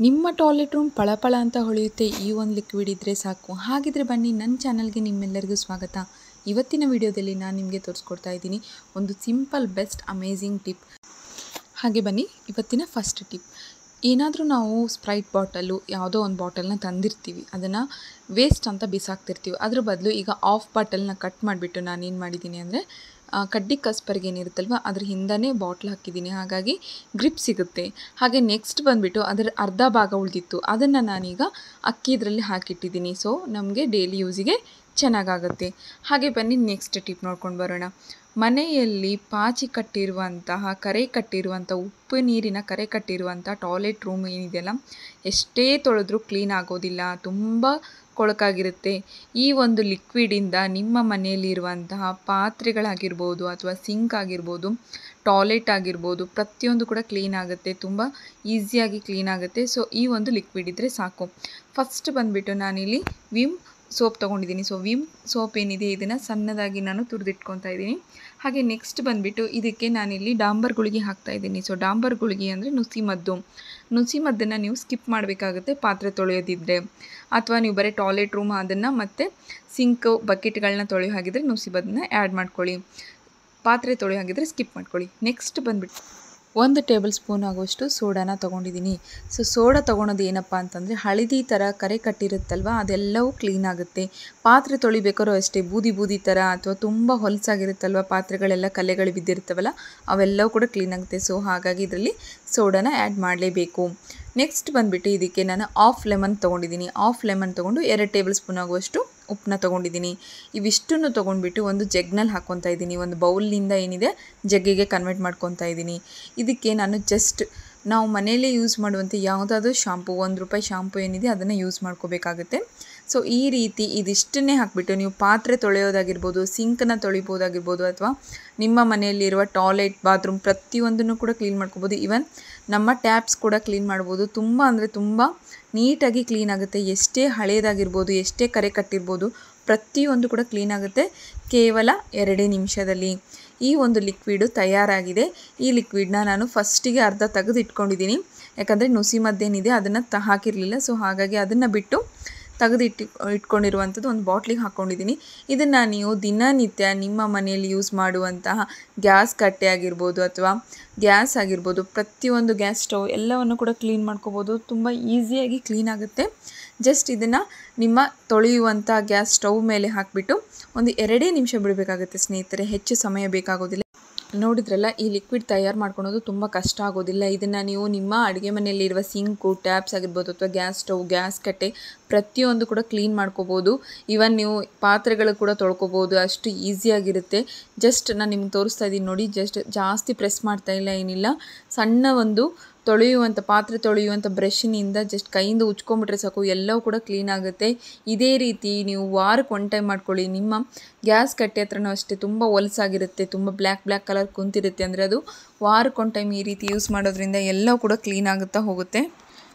ನಿಮ್ಮ toilet room ಪಳಪಳ ಅಂತ ಹೊಳೆಯುತ್ತೆ ಈ ಒಂದು ಲಿಕ್ವಿಡ್ ಇದ್ದರೆ ಸಾಕು. ಹಾಗಿದ್ರೆ ಬನ್ನಿ ನನ್ನ ಚಾನಲ್ಗೆ ನಿಮ್ಮೆಲ್ಲರಿಗೂ ಸ್ವಾಗತ. ಇವತ್ತಿನ ವಿಡಿಯೋದಲ್ಲಿ ನಾನು ನಿಮಗೆ ತೋರಿಸ್ಕೊಡ್ತಾ ಇದ್ದೀನಿ ಒಂದು ಸಿಂಪಲ್ ಬೆಸ್ಟ್ ಅಮೇಝಿಂಗ್ ಟಿಪ್. ಹಾಗೆ ಬನ್ನಿ ಇವತ್ತಿನ ಫಸ್ಟ್ ಟಿಪ್. ಏನಾದರೂ ನಾವು ಸ್ಪ್ರೈಟ್ ಬಾಟಲು ಯಾವುದೋ ಒಂದು ಬಾಟಲ್ನ ತಂದಿರ್ತೀವಿ, ಅದನ್ನು ವೇಸ್ಟ್ ಅಂತ ಬಿಸಾಕ್ತಿರ್ತೀವಿ. ಅದ್ರ ಬದಲು ಈಗ ಆಫ್ ಬಾಟಲ್ನ ಕಟ್ ಮಾಡಿಬಿಟ್ಟು ನಾನೇನು ಮಾಡಿದ್ದೀನಿ ಅಂದರೆ ಕಡ್ಡಿ ಕಸ್ಪರ್ಗೆ ಏನಿರುತ್ತಲ್ವ ಅದ್ರ ಹಿಂದನೇ ಬಾಟ್ಲ್ ಹಾಕಿದ್ದೀನಿ, ಹಾಗಾಗಿ ಗ್ರಿಪ್ ಸಿಗುತ್ತೆ. ಹಾಗೆ ನೆಕ್ಸ್ಟ್ ಬಂದುಬಿಟ್ಟು ಅದರ ಅರ್ಧ ಭಾಗ ಉಳಿದಿತ್ತು, ಅದನ್ನು ನಾನೀಗ ಅಕ್ಕಿದ್ರಲ್ಲಿ ಹಾಕಿಟ್ಟಿದ್ದೀನಿ. ಸೊ ನಮಗೆ ಡೈಲಿ ಯೂಸಿಗೆ ಚೆನ್ನಾಗಾಗುತ್ತೆ. ಹಾಗೆ ಬನ್ನಿ ನೆಕ್ಸ್ಟ್ ಟಿಪ್ ನೋಡ್ಕೊಂಡು ಬರೋಣ. ಮನೆಯಲ್ಲಿ ಪಾಚಿ ಕಟ್ಟಿರುವಂತಹ ಕರೆ ಕಟ್ಟಿರುವಂಥ ಉಪ್ಪು ನೀರಿನ ಕರೆ ಕಟ್ಟಿರುವಂಥ ಟಾಯ್ಲೆಟ್ ರೂಮ್ ಏನಿದೆಯಲ್ಲ, ಎಷ್ಟೇ ತೊಳೆದ್ರೂ ಕ್ಲೀನ್ ಆಗೋದಿಲ್ಲ, ತುಂಬ ಕೊಳಕಾಗಿರುತ್ತೆ. ಈ ಒಂದು ಲಿಕ್ವಿಡಿಂದ ನಿಮ್ಮ ಮನೆಯಲ್ಲಿರುವಂತಹ ಪಾತ್ರೆಗಳಾಗಿರ್ಬೋದು ಅಥವಾ ಸಿಂಕ್ ಆಗಿರ್ಬೋದು, ಟಾಯ್ಲೆಟ್ ಆಗಿರ್ಬೋದು, ಪ್ರತಿಯೊಂದು ಕೂಡ ಕ್ಲೀನ್ ಆಗುತ್ತೆ, ತುಂಬ ಈಸಿಯಾಗಿ ಕ್ಲೀನ್ ಆಗುತ್ತೆ. ಸೊ ಈ ಒಂದು ಲಿಕ್ವಿಡ್ ಇದ್ದರೆ ಸಾಕು. ಫಸ್ಟ್ ಬಂದುಬಿಟ್ಟು ನಾನಿಲ್ಲಿ ವಿಮ್ ಸೋಪ್ ತೊಗೊಂಡಿದ್ದೀನಿ. ಸೊ ವಿಮ್ ಸೋಪ್ ಏನಿದೆ ಇದನ್ನು ಸಣ್ಣದಾಗಿ ನಾನು ತುರಿದಿಟ್ಕೊತಾ ಇದ್ದೀನಿ. ಹಾಗೆ ನೆಕ್ಸ್ಟ್ ಬಂದುಬಿಟ್ಟು ಇದಕ್ಕೆ ನಾನಿಲ್ಲಿ ಡಾಂಬರ್ ಗುಳಿಗೆ ಹಾಕ್ತಾಯಿದ್ದೀನಿ. ಸೊ ಡಾಂಬರ್ ಗುಳಿಗೆ ಅಂದರೆ ನುಸಿ ಮದ್ದನ್ನು ನೀವು ಸ್ಕಿಪ್ ಮಾಡಬೇಕಾಗುತ್ತೆ ಪಾತ್ರೆ ತೊಳೆಯೋದಿದ್ದರೆ, ಅಥವಾ ನೀವು ಬರೀ ಟಾಯ್ಲೆಟ್ ರೂಮ್ ಅದನ್ನು ಮತ್ತು ಸಿಂಕ್ ಬಕೆಟ್ಗಳನ್ನ ತೊಳೆಯೋ ಹಾಗಿದ್ರೆ ನುಸಿ ಮದ್ದನ್ನ ಆ್ಯಡ್ ಮಾಡ್ಕೊಳ್ಳಿ, ಪಾತ್ರೆ ತೊಳೆಯೋ ಹಾಗಿದ್ರೆ ಸ್ಕಿಪ್ ಮಾಡ್ಕೊಳ್ಳಿ. ನೆಕ್ಸ್ಟ್ ಬಂದುಬಿಟ್ಟು 1 ಟೇಬಲ್ ಸ್ಪೂನ್ ಆಗುವಷ್ಟು ಸೋಡಾನ ತೊಗೊಂಡಿದ್ದೀನಿ. ಸೊ ಸೋಡಾ ತೊಗೊಳೋದು ಏನಪ್ಪ ಅಂತಂದರೆ ಹಳದಿ ಥರ ಕರೆ ಕಟ್ಟಿರುತ್ತಲ್ವ ಅದೆಲ್ಲವೂ ಕ್ಲೀನ್ ಆಗುತ್ತೆ. ಪಾತ್ರೆ ತೊಳಿಬೇಕಾದ್ರೂ ಅಷ್ಟೇ ಬೂದಿ ಥರ ಅಥವಾ ತುಂಬ ಹೊಲಸಾಗಿರುತ್ತಲ್ವ, ಪಾತ್ರೆಗಳೆಲ್ಲ ಕಲೆಗಳು ಬಿದ್ದಿರ್ತವಲ್ಲ ಅವೆಲ್ಲವೂ ಕೂಡ ಕ್ಲೀನ್ ಆಗುತ್ತೆ. ಸೊ ಹಾಗಾಗಿ ಇದರಲ್ಲಿ ಸೋಡಾನ ಆ್ಯಡ್ ಮಾಡಲೇಬೇಕು. ನೆಕ್ಸ್ಟ್ ಬಂದುಬಿಟ್ಟು ಇದಕ್ಕೆ ನಾನು ಆಫ್ ಲೆಮನ್ ತೊಗೊಂಡಿದ್ದೀನಿ. ಆಫ್ ಲೆಮನ್ ತೊಗೊಂಡು 2 ಟೇಬಲ್ ಸ್ಪೂನ್ ಆಗುವಷ್ಟು ಉಪ್ಪನ್ನ ತೊಗೊಂಡಿದ್ದೀನಿ. ಇವಿಷ್ಟನ್ನು ತೊಗೊಂಡ್ಬಿಟ್ಟು ಒಂದು ಜಗ್ನಲ್ಲಿ ಹಾಕ್ಕೊತಾ ಇದ್ದೀನಿ. ಒಂದು ಬೌಲ್ನಿಂದ ಏನಿದೆ ಜಗ್ಗಿಗೆ ಕನ್ವರ್ಟ್ ಮಾಡ್ಕೊತಾ ಇದ್ದೀನಿ. ಇದಕ್ಕೆ ನಾನು ಜಸ್ಟ್ ನಾವು ಮನೆಯಲ್ಲೇ ಯೂಸ್ ಮಾಡುವಂಥ ಯಾವುದಾದ್ರೂ ಶಾಂಪು, ₹1 ಶಾಂಪು ಏನಿದೆ ಅದನ್ನು ಯೂಸ್ ಮಾಡ್ಕೋಬೇಕಾಗುತ್ತೆ. ಸೊ ಈ ರೀತಿ ಇದಿಷ್ಟನ್ನೇ ಹಾಕಿಬಿಟ್ಟು ನೀವು ಪಾತ್ರೆ ತೊಳೆಯೋದಾಗಿರ್ಬೋದು, ಸಿಂಕನ್ನು ತೊಳಿಬೋದಾಗಿರ್ಬೋದು, ಅಥವಾ ನಿಮ್ಮ ಮನೆಯಲ್ಲಿರುವ ಟಾಯ್ಲೆಟ್, ಬಾತ್ರೂಮ್ ಪ್ರತಿಯೊಂದನ್ನು ಕೂಡ ಕ್ಲೀನ್ ಮಾಡ್ಕೋಬೋದು. ಈವನ್ ನಮ್ಮ ಟ್ಯಾಪ್ಸ್ ಕೂಡ ಕ್ಲೀನ್ ಮಾಡ್ಬೋದು. ತುಂಬ ಅಂದರೆ ತುಂಬ ನೀಟಾಗಿ ಕ್ಲೀನ್ ಆಗುತ್ತೆ. ಎಷ್ಟೇ ಹಳೇದಾಗಿರ್ಬೋದು, ಎಷ್ಟೇ ಕರೆ ಕಟ್ಟಿರ್ಬೋದು, ಪ್ರತಿಯೊಂದು ಕೂಡ ಕ್ಲೀನ್ ಆಗುತ್ತೆ ಕೇವಲ 2 ನಿಮಿಷದಲ್ಲಿ. ಈ ಒಂದು ಲಿಕ್ವಿಡು ತಯಾರಾಗಿದೆ. ಈ ಲಿಕ್ವಿಡ್ನ ನಾನು ಫಸ್ಟಿಗೆ ಅರ್ಧ ತೆಗೆದು ಇಟ್ಕೊಂಡಿದ್ದೀನಿ, ಯಾಕಂದರೆ ನುಸಿ ಮದ್ದೇನಿದೆ ಅದನ್ನು ಹಾಕಿರಲಿಲ್ಲ. ಸೊ ಹಾಗಾಗಿ ಅದನ್ನು ಬಿಟ್ಟು ತೆಗೆದು ಇಟ್ಕೊಂಡಿರುವಂಥದ್ದು ಒಂದು ಬಾಟ್ಲಿಗೆ ಹಾಕ್ಕೊಂಡಿದ್ದೀನಿ. ಇದನ್ನು ನೀವು ದಿನನಿತ್ಯ ನಿಮ್ಮ ಮನೆಯಲ್ಲಿ ಯೂಸ್ ಮಾಡುವಂತಹ ಗ್ಯಾಸ್ ಕಟ್ಟೆ ಆಗಿರ್ಬೋದು ಅಥವಾ ಗ್ಯಾಸ್ ಆಗಿರ್ಬೋದು, ಪ್ರತಿಯೊಂದು ಗ್ಯಾಸ್ ಸ್ಟವ್ ಎಲ್ಲವನ್ನು ಕೂಡ ಕ್ಲೀನ್ ಮಾಡ್ಕೋಬೋದು. ತುಂಬ ಈಸಿಯಾಗಿ ಕ್ಲೀನ್ ಆಗುತ್ತೆ. ಜಸ್ಟ್ ಇದನ್ನು ನಿಮ್ಮ ತೊಳೆಯುವಂಥ ಗ್ಯಾಸ್ ಸ್ಟವ್ ಮೇಲೆ ಹಾಕಿಬಿಟ್ಟು ಒಂದು 2 ನಿಮಿಷ ಬಿಡಬೇಕಾಗುತ್ತೆ ಸ್ನೇಹಿತರೆ, ಹೆಚ್ಚು ಸಮಯ ಬೇಕಾಗೋದಿಲ್ಲ. ನೋಡಿದ್ರಲ್ಲ, ಈ ಲಿಕ್ವಿಡ್ ತಯಾರು ಮಾಡ್ಕೊಳೋದು ತುಂಬ ಕಷ್ಟ ಆಗೋದಿಲ್ಲ. ಇದನ್ನು ನೀವು ನಿಮ್ಮ ಅಡುಗೆ ಮನೆಯಲ್ಲಿರುವ ಸಿಂಕು, ಟ್ಯಾಪ್ಸ್ ಆಗಿರ್ಬೋದು ಅಥವಾ ಗ್ಯಾಸ್ ಸ್ಟವ್, ಗ್ಯಾಸ್ ಕಟ್ಟೆ ಪ್ರತಿಯೊಂದು ಕೂಡ ಕ್ಲೀನ್ ಮಾಡ್ಕೋಬೋದು. ಈವನ್ ನೀವು ಪಾತ್ರೆಗಳು ಕೂಡ ತೊಳ್ಕೊಬೋದು, ಅಷ್ಟು ಈಸಿಯಾಗಿರುತ್ತೆ. ಜಸ್ಟ್ ನಾನು ನಿಮ್ಗೆ ತೋರಿಸ್ತಾ ಇದ್ದೀನಿ ನೋಡಿ, ಜಸ್ಟ್ ಜಾಸ್ತಿ ಪ್ರೆಸ್ ಮಾಡ್ತಾ ಇಲ್ಲ, ಏನಿಲ್ಲ, ಸಣ್ಣ ಒಂದು ಪಾತ್ರೆ ತೊಳೆಯುವಂಥ ಬ್ರಷ್ನಿಂದ ಜಸ್ಟ್ ಕೈಯಿಂದ ಉಜ್ಕೊಂಬಿಟ್ರೆ ಸಾಕು, ಎಲ್ಲವೂ ಕೂಡ ಕ್ಲೀನ್ ಆಗುತ್ತೆ. ಇದೇ ರೀತಿ ನೀವು ವಾರಕ್ಕೆ 1 ಟೈಮ್ ಮಾಡ್ಕೊಳ್ಳಿ. ನಿಮ್ಮ ಗ್ಯಾಸ್ ಕಟ್ಟೆ ಹತ್ರನೂ ಅಷ್ಟೇ ತುಂಬ ಹೊಲಸಾಗಿರುತ್ತೆ, ತುಂಬ ಬ್ಲ್ಯಾಕ್ ಕಲರ್ ಕುಂತಿರುತ್ತೆ, ಅಂದರೆ ಅದು ವಾರಕ್ಕೆ 1 ಟೈಮ್ ಈ ರೀತಿ ಯೂಸ್ ಮಾಡೋದ್ರಿಂದ ಎಲ್ಲವೂ ಕೂಡ ಕ್ಲೀನ್ ಆಗುತ್ತಾ ಹೋಗುತ್ತೆ.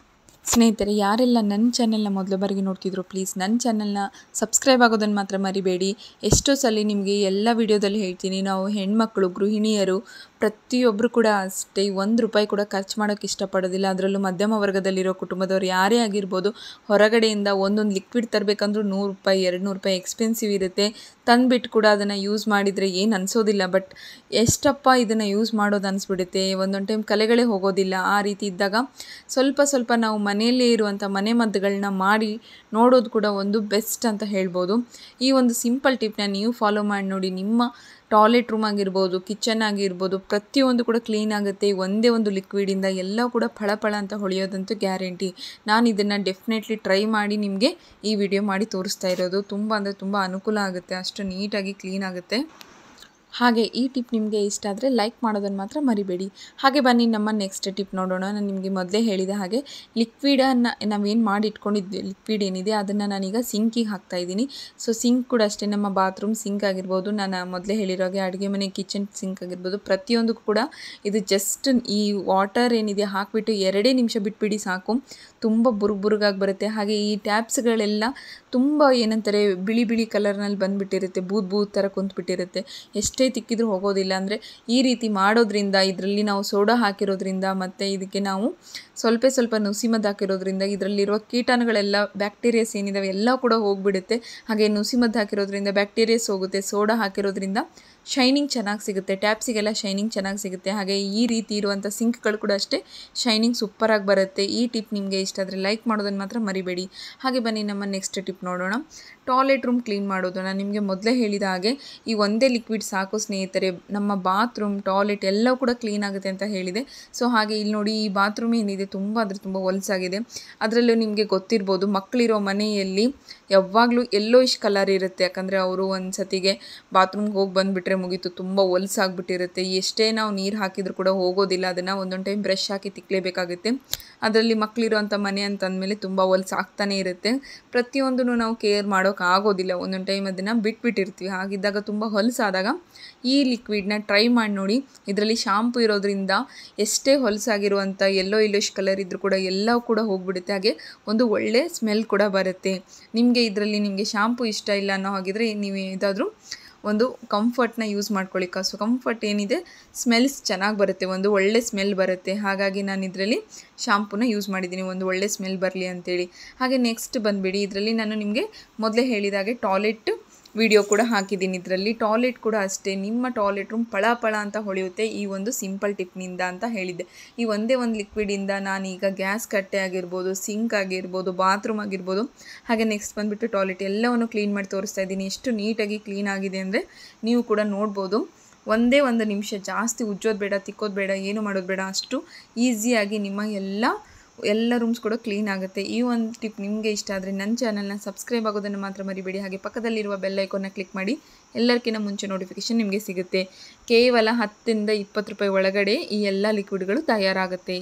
ಸ್ನೇಹಿತರೆ, ಯಾರೆಲ್ಲ ನನ್ನ ಚಾನೆಲ್ನ ಮೊದಲ ಬಾರಿಗೆ ನೋಡ್ತಿದ್ರು ಪ್ಲೀಸ್ ನನ್ನ ಚಾನೆಲ್ನ ಸಬ್ಸ್ಕ್ರೈಬ್ ಆಗೋದನ್ನು ಮಾತ್ರ ಮರಿಬೇಡಿ. ಎಷ್ಟೋ ಸಲ ನಿಮಗೆ ಎಲ್ಲ ವಿಡಿಯೋದಲ್ಲಿ ಹೇಳ್ತೀನಿ, ನಾವು ಹೆಣ್ಮಕ್ಳು, ಗೃಹಿಣಿಯರು ಪ್ರತಿಯೊಬ್ಬರು ಕೂಡ ಅಷ್ಟೇ ₹1 ಕೂಡ ಖರ್ಚು ಮಾಡೋಕ್ಕೆ ಇಷ್ಟಪಡೋದಿಲ್ಲ. ಅದರಲ್ಲೂ ಮಧ್ಯಮ ವರ್ಗದಲ್ಲಿರೋ ಕುಟುಂಬದವರು ಯಾರೇ ಆಗಿರ್ಬೋದು, ಹೊರಗಡೆಯಿಂದ ಒಂದೊಂದು ಲಿಕ್ವಿಡ್ ತರಬೇಕಂದ್ರೂ ₹100, ₹200 ಎಕ್ಸ್ಪೆನ್ಸಿವ್ ಇರುತ್ತೆ. ತಂದುಬಿಟ್ಟು ಕೂಡ ಅದನ್ನು ಯೂಸ್ ಮಾಡಿದರೆ ಏನು ಅನಿಸೋದಿಲ್ಲ, ಬಟ್ ಎಷ್ಟಪ್ಪ ಇದನ್ನು ಯೂಸ್ ಮಾಡೋದು ಅನಿಸ್ಬಿಡುತ್ತೆ. ಒಂದೊಂದು ಟೈಮ್ ಕಲೆಗಳೇ ಹೋಗೋದಿಲ್ಲ. ಆ ರೀತಿ ಇದ್ದಾಗ ಸ್ವಲ್ಪ ನಾವು ಮನೆಯಲ್ಲೇ ಇರುವಂಥ ಮನೆ ಮದ್ದುಗಳನ್ನ ಮಾಡಿ ನೋಡೋದು ಕೂಡ ಒಂದು ಬೆಸ್ಟ್ ಅಂತ ಹೇಳ್ಬೋದು. ಈ ಒಂದು ಸಿಂಪಲ್ ಟಿಪ್ನ ನೀವು ಫಾಲೋ ಮಾಡಿ ನೋಡಿ. ನಿಮ್ಮ ಟಾಯ್ಲೆಟ್ ರೂಮ್ ಆಗಿರ್ಬೋದು, ಕಿಚನ್ ಆಗಿರ್ಬೋದು, ಪ್ರತಿಯೊಂದು ಕೂಡ ಕ್ಲೀನ್ ಆಗುತ್ತೆ. ಒಂದೇ ಒಂದು ಲಿಕ್ವಿಡಿಂದ ಎಲ್ಲ ಕೂಡ ಫಳ ಅಂತ ಹೊಳೆಯೋದಂತೂ ಗ್ಯಾರಂಟಿ. ನಾನು ಇದನ್ನು ಡೆಫಿನೆಟ್ಲಿ ಟ್ರೈ ಮಾಡಿ ನಿಮಗೆ ಈ ವಿಡಿಯೋ ಮಾಡಿ ತೋರಿಸ್ತಾ ಇರೋದು. ತುಂಬ ಅಂದರೆ ತುಂಬ ಅನುಕೂಲ ಆಗುತ್ತೆ, ಅಷ್ಟು ನೀಟಾಗಿ ಕ್ಲೀನ್ ಆಗುತ್ತೆ. ಹಾಗೆ ಈ ಟಿಪ್ ನಿಮಗೆ ಇಷ್ಟ ಆದರೆ ಲೈಕ್ ಮಾಡೋದನ್ನು ಮಾತ್ರ ಮರಿಬೇಡಿ. ಹಾಗೆ ಬನ್ನಿ ನಮ್ಮ ನೆಕ್ಸ್ಟ್ ಟಿಪ್ ನೋಡೋಣ. ನಾನು ನಿಮಗೆ ಮೊದಲೇ ಹೇಳಿದ ಹಾಗೆ ಲಿಕ್ವಿಡನ್ನು ನಾವೇನು ಮಾಡಿ ಇಟ್ಕೊಂಡಿದ್ವಿ, ಲಿಕ್ವಿಡ್ ಏನಿದೆ ಅದನ್ನು ನಾನೀಗ ಸಿಂಕಿಗೆ ಹಾಕ್ತಾಯಿದ್ದೀನಿ. ಸೊ ಸಿಂಕ್ ಕೂಡ ಅಷ್ಟೇ, ನಮ್ಮ ಬಾತ್ರೂಮ್ ಸಿಂಕ್ ಆಗಿರ್ಬೋದು, ನಾನು ಮೊದಲೇ ಹೇಳಿರೋ ಹಾಗೆ ಅಡುಗೆ ಮನೆ ಕಿಚನ್ ಸಿಂಕ್ ಆಗಿರ್ಬೋದು, ಪ್ರತಿಯೊಂದಕ್ಕೂ ಕೂಡ ಇದು ಜಸ್ಟ್ ಈ ವಾಟರ್ ಏನಿದೆ ಹಾಕಿಬಿಟ್ಟು 2 ನಿಮಿಷ ಬಿಟ್ಬಿಡಿ ಸಾಕು, ತುಂಬ ಬುರುಗಾಗಿ ಬರುತ್ತೆ. ಹಾಗೆ ಈ ಟ್ಯಾಪ್ಸ್ಗಳೆಲ್ಲ ತುಂಬ ಏನಂತಾರೆ ಬಿಳಿ ಕಲರ್ನಲ್ಲಿ ಬಂದುಬಿಟ್ಟಿರುತ್ತೆ, ಬೂದ್ ಥರ ಕುಂತ್ಬಿಟ್ಟಿರುತ್ತೆ. ಎಷ್ಟು ಎಷ್ಟೇ ತಿಕ್ಕಿದ್ರೂ ಹೋಗೋದಿಲ್ಲ. ಅಂದರೆ ಈ ರೀತಿ ಮಾಡೋದ್ರಿಂದ, ಇದರಲ್ಲಿ ನಾವು ಸೋಡಾ ಹಾಕಿರೋದ್ರಿಂದ ಮತ್ತು ಇದಕ್ಕೆ ನಾವು ಸ್ವಲ್ಪ ನುಸಿ ಮದ್ದು ಹಾಕಿರೋದ್ರಿಂದ ಇದರಲ್ಲಿರುವ ಕೀಟಾಣುಗಳೆಲ್ಲ, ಬ್ಯಾಕ್ಟೀರಿಯಾಸ್ ಏನಿದಾವೆ ಎಲ್ಲ ಕೂಡ ಹೋಗಿಬಿಡುತ್ತೆ. ಹಾಗೆ ನುಸಿ ಮದ್ದು ಹಾಕಿರೋದ್ರಿಂದ ಬ್ಯಾಕ್ಟೀರಿಯಾಸ್ ಹೋಗುತ್ತೆ. ಸೋಡಾ ಹಾಕಿರೋದ್ರಿಂದ ಶೈನಿಂಗ್ ಚೆನ್ನಾಗಿ ಸಿಗುತ್ತೆ, ಟ್ಯಾಪ್ಸಿಗೆಲ್ಲ ಶೈನಿಂಗ್ ಚೆನ್ನಾಗಿ ಸಿಗುತ್ತೆ. ಹಾಗೆ ಈ ರೀತಿ ಇರುವಂಥ ಸಿಂಕ್ಗಳು ಕೂಡ ಅಷ್ಟೇ ಶೈನಿಂಗ್ ಸೂಪರಾಗಿ ಬರುತ್ತೆ. ಈ ಟಿಪ್ ನಿಮಗೆ ಇಷ್ಟ ಆದರೆ ಲೈಕ್ ಮಾಡೋದನ್ನು ಮಾತ್ರ ಮರಿಬೇಡಿ. ಹಾಗೆ ಬನ್ನಿ ನಮ್ಮ ನೆಕ್ಸ್ಟ್ ಟಿಪ್ ನೋಡೋಣ. ಟಾಯ್ಲೆಟ್ ರೂಮ್ ಕ್ಲೀನ್ ಮಾಡೋದು. ನಾನು ನಿಮಗೆ ಮೊದಲೇ ಹೇಳಿದ ಹಾಗೆ ಈ ಒಂದೇ ಲಿಕ್ವಿಡ್ ಸಾಕು ಸ್ನೇಹಿತರೆ, ನಮ್ಮ ಬಾತ್ರೂಮ್, ಟಾಯ್ಲೆಟ್ ಎಲ್ಲವೂ ಕೂಡ ಕ್ಲೀನ್ ಆಗುತ್ತೆ ಅಂತ ಹೇಳಿದೆ. ಸೊ ಹಾಗೆ ಇಲ್ಲಿ ನೋಡಿ, ಈ ಬಾತ್ರೂಮ್ ಏನಿದೆ ತುಂಬ ಹೊಲಸಾಗಿದೆ. ಅದರಲ್ಲೂ ನಿಮಗೆ ಗೊತ್ತಿರ್ಬೋದು, ಮಕ್ಕಳಿರೋ ಮನೆಯಲ್ಲಿ ಯಾವಾಗಲೂ ಯೆಲ್ಲೋಯಿಶ್ ಕಲರ್ ಇರುತ್ತೆ. ಯಾಕಂದರೆ ಅವರು ಒಂದು ಸತಿಗೆ ಬಾತ್ರೂಮ್ಗೆ ಹೋಗಿ ಬಂದುಬಿಟ್ರೆ ಮುಗೀತು, ತುಂಬ ಹೊಲಸಾಗ್ಬಿಟ್ಟಿರುತ್ತೆ. ಎಷ್ಟೇ ನಾವು ನೀರು ಹಾಕಿದರೂ ಕೂಡ ಹೋಗೋದಿಲ್ಲ. ಅದನ್ನು ಒಂದೊಂದು ಟೈಮ್ ಬ್ರಷ್ ಹಾಕಿ ತಿಕ್ಕಲೇಬೇಕಾಗುತ್ತೆ. ಅದರಲ್ಲಿ ಮಕ್ಕಳಿರೋಂಥ ಮನೆ ಅಂತಂದಮೇಲೆ ತುಂಬ ಹೊಲಸಾಗ್ತಾನೆ ಇರುತ್ತೆ. ಪ್ರತಿಯೊಂದನ್ನು ನಾವು ಕೇರ್ ಮಾಡೋಕ್ಕಾಗೋದಿಲ್ಲ. ಒಂದೊಂದು ಟೈಮ್ ಅದನ್ನು ಬಿಟ್ಬಿಟ್ಟಿರ್ತೀವಿ. ಹಾಗಿದ್ದಾಗ ತುಂಬ ಹೊಲಸಾದಾಗ ಈ ಲಿಕ್ವಿಡ್ನ ಟ್ರೈ ಮಾಡಿ ನೋಡಿ. ಇದರಲ್ಲಿ ಶಾಂಪು ಇರೋದ್ರಿಂದ ಎಷ್ಟೇ ಹೊಲಸಾಗಿರುವಂಥ ಯೆಲ್ಲೋಯಿಶ್ ಕಲರ್ ಇದ್ದರೂ ಕೂಡ ಎಲ್ಲವೂ ಕೂಡ ಹೋಗಿಬಿಡುತ್ತೆ. ಹಾಗೆ ಒಂದು ಒಳ್ಳೆ ಸ್ಮೆಲ್ ಕೂಡ ಬರುತ್ತೆ. ನಿಮಗೆ ಶಾಂಪು ಇಷ್ಟ ಇಲ್ಲ ಅನ್ನೋ ಹಾಗಿದ್ರೆ ನೀವು ಯಾವುದಾದ್ರೂ ಒಂದು ಕಂಫರ್ಟ್ನ ಯೂಸ್ ಮಾಡ್ಕೊಳ್ಳಿ. ಕಂಫರ್ಟ್ ಏನಿದೆ ಸ್ಮೆಲ್ಸ್ ಚೆನ್ನಾಗಿ ಬರುತ್ತೆ, ಒಂದು ಒಳ್ಳೆ ಸ್ಮೆಲ್ ಬರುತ್ತೆ. ಹಾಗಾಗಿ ನಾನು ಇದರಲ್ಲಿ ಶಾಂಪೂನ ಯೂಸ್ ಮಾಡಿದ್ದೀನಿ, ಒಂದು ಒಳ್ಳೆ ಸ್ಮೆಲ್ ಬರಲಿ ಅಂತೇಳಿ. ಹಾಗೆ ನೆಕ್ಸ್ಟ್ ಬಂದುಬಿಡಿ, ಇದರಲ್ಲಿ ನಾನು ನಿಮಗೆ ಮೊದಲೇ ಹೇಳಿದಾಗೆ ಟಾಯ್ಲೆಟ್ ವಿಡಿಯೋ ಕೂಡ ಹಾಕಿದ್ದೀನಿ. ಇದರಲ್ಲಿ ಟಾಯ್ಲೆಟ್ ಕೂಡ ಅಷ್ಟೇ, ನಿಮ್ಮ ಟಾಯ್ಲೆಟ್ ರೂಮ್ ಪಳ ಅಂತ ಹೊಳೆಯುತ್ತೆ ಈ ಒಂದು ಸಿಂಪಲ್ ಟಿಪ್ನಿಂದ ಅಂತ ಹೇಳಿದ್ದೆ. ಈ ಒಂದೇ ಒಂದು ಲಿಕ್ವಿಡಿಂದ ನಾನೀಗ ಗ್ಯಾಸ್ ಕಟ್ಟೆ ಆಗಿರ್ಬೋದು, ಸಿಂಕ್ ಆಗಿರ್ಬೋದು, ಬಾತ್ರೂಮ್ ಆಗಿರ್ಬೋದು, ಹಾಗೆ ನೆಕ್ಸ್ಟ್ ಬಂದುಬಿಟ್ಟು ಟಾಯ್ಲೆಟ್ ಎಲ್ಲವನ್ನು ಕ್ಲೀನ್ ಮಾಡಿ ತೋರಿಸ್ತಾ ಇದ್ದೀನಿ. ಎಷ್ಟು ನೀಟಾಗಿ ಕ್ಲೀನ್ ಆಗಿದೆ ಅಂದರೆ ನೀವು ಕೂಡ ನೋಡ್ಬೋದು. ಒಂದೇ ಒಂದು ನಿಮಿಷ, ಜಾಸ್ತಿ ಉಜ್ಜೋದು ಬೇಡ, ತಿಕ್ಕೋದು ಬೇಡ, ಏನು ಮಾಡೋದು ಬೇಡ, ಅಷ್ಟು ಈಸಿಯಾಗಿ ನಿಮ್ಮ ಎಲ್ಲ ರೂಮ್ಸ್ ಕೂಡ ಕ್ಲೀನ್ ಆಗುತ್ತೆ. ಈ ಒಂದು ಟಿಪ್ ನಿಮಗೆ ಇಷ್ಟ ಆದರೆ ನನ್ನ ಚಾನಲ್ನ ಸಬ್ಸ್ಕ್ರೈಬ್ ಆಗೋದನ್ನು ಮಾತ್ರ ಮರಿಬೇಡಿ. ಹಾಗೆ ಪಕ್ಕದಲ್ಲಿರುವ ಬೆಲ್ ಐಕಾನ್ನ ಕ್ಲಿಕ್ ಮಾಡಿ, ಎಲ್ಲರಿಗಿಂತ ಮುಂಚೆ ನೋಟಿಫಿಕೇಷನ್ ನಿಮಗೆ ಸಿಗುತ್ತೆ. ಕೇವಲ 10 ರಿಂದ 20 ರೂಪಾಯಿ ಒಳಗಡೆ ಈ ಎಲ್ಲ ಲಿಕ್ವಿಡ್ಗಳು ತಯಾರಾಗುತ್ತೆ.